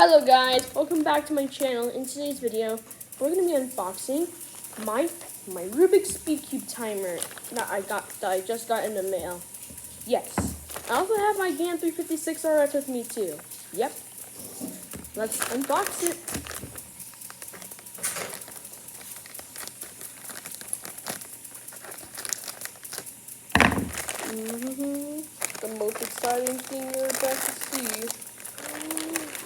Hello guys, welcome back to my channel. In today's video, we're going to be unboxing my Rubiks Speed Cube timer that I just got in the mail. Yes, I also have my GAN 356RX with me too. Yep, let's unbox it. The most exciting thing you're about to see.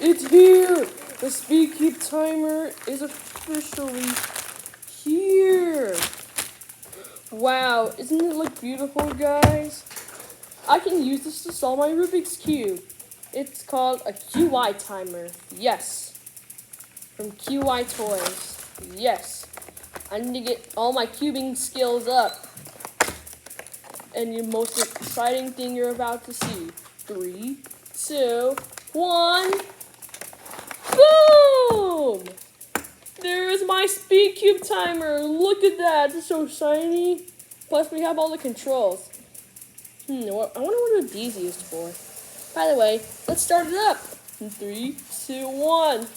It's here! The Speed Cube timer is officially here! Wow, isn't it look beautiful, guys? I can use this to solve my Rubik's Cube. It's called a QI timer. Yes. From QI Toys. Yes. I need to get all my cubing skills up. And the most exciting thing you're about to see. 3, 2, 1. Boom! There is my Speed Cube timer. Look at that. It's so shiny. Plus, we have all the controls. I wonder what these used for. By the way, let's start it up. 3, 2, 1.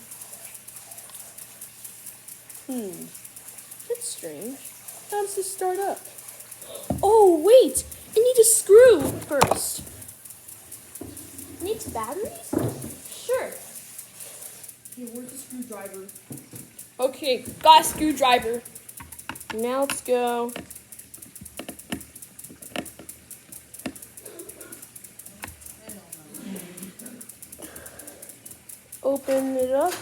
That's strange. How does this start up? Oh, wait! I need a screw first. Needs batteries? Sure. Here, where's the screwdriver? Okay, got a screwdriver. Now let's go. Open it up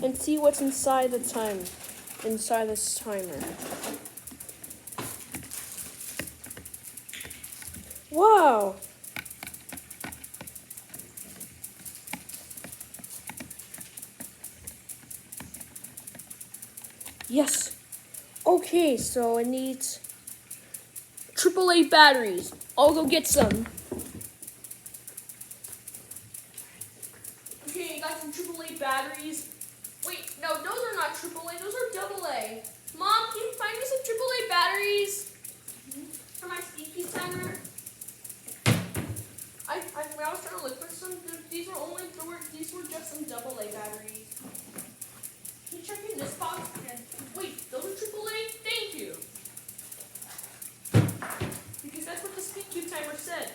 and see what's inside this timer. Wow. Yes. Okay, so it needs AAA batteries. I'll go get some. Okay, got some AAA batteries. Wait, no, those are not AAA. Those are AA. Mom, can you find me some AAA batteries for my Speed Cube timer? I was trying to look for some. These were just some AA batteries. Can you check in this box? Wait, those are AAA? Thank you. Because that's what the Speed Cube timer said.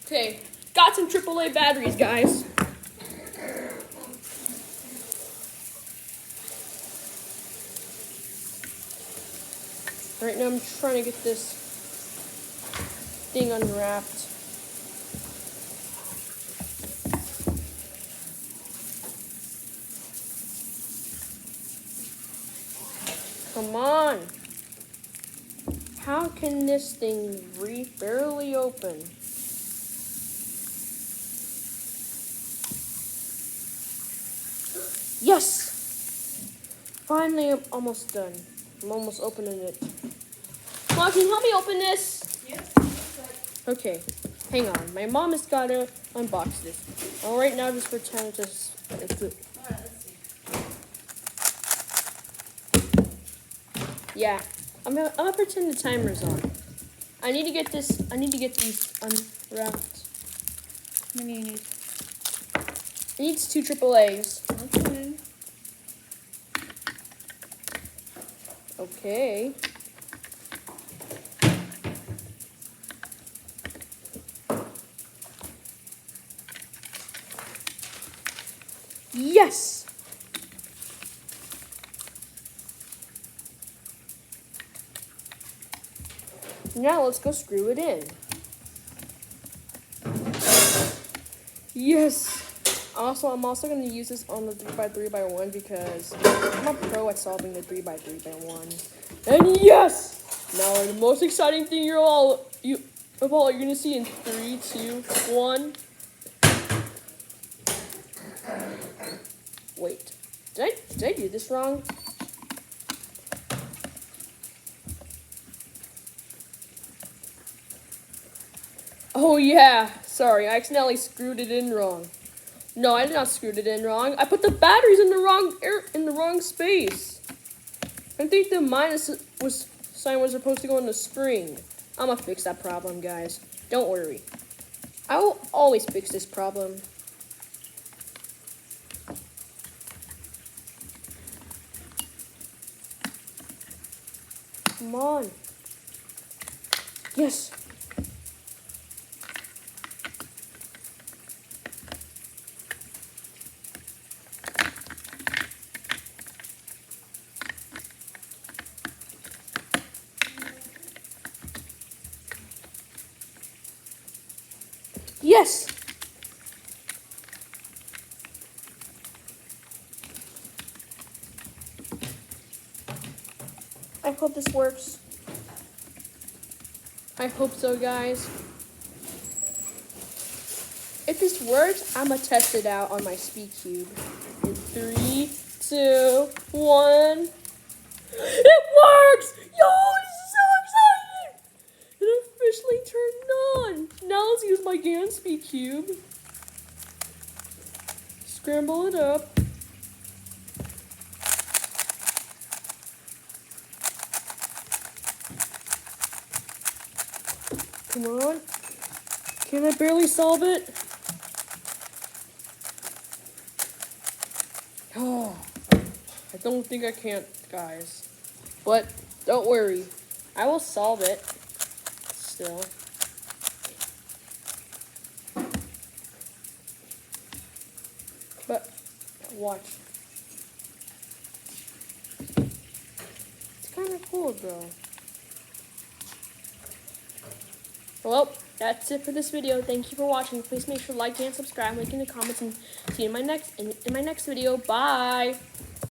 Okay, got some AAA batteries, guys. Right now I'm trying to get this thing unwrapped. Come on. How can this thing barely open? Yes! Finally, I'm almost done. I'm almost opening it. Mom, can you help me open this? Yes. Okay, hang on. My mom has got to unbox this. All right, now just pretend it's good. Alright, let's see. Yeah, I'm gonna pretend the timer's on. I need to get these unwrapped. How many you need? It needs 2 AAAs. Okay. Okay. Yes! Now let's go screw it in. Yes! I'm also going to use this on the 3x3x1 because I'm a pro at solving the 3x3x1. And yes! Now the most exciting thing you're going to see in 3, 2, 1. Wait, did I do this wrong? Oh yeah, sorry, I accidentally screwed it in wrong. No, I did not screw it in wrong. I put the batteries in the wrong space. I think the minus sign was supposed to go in the spring. I'm gonna fix that problem, guys. Don't worry. I will always fix this problem. Come on. Yes. Yes. I hope this works. I hope so, guys. If this works, I'm gonna test it out on my speed cube. In 3, 2, 1. It works! Yo, this is so exciting! It officially turned on. Now let's use my GAN speed cube. Scramble it up. Come on. Can I barely solve it? Oh, I don't think I can, guys. But don't worry. I will solve it still. But watch. It's kind of cool though. Well, that's it for this video. Thank you for watching. Please make sure to like and subscribe, link in the comments, and see you in my next video. Bye.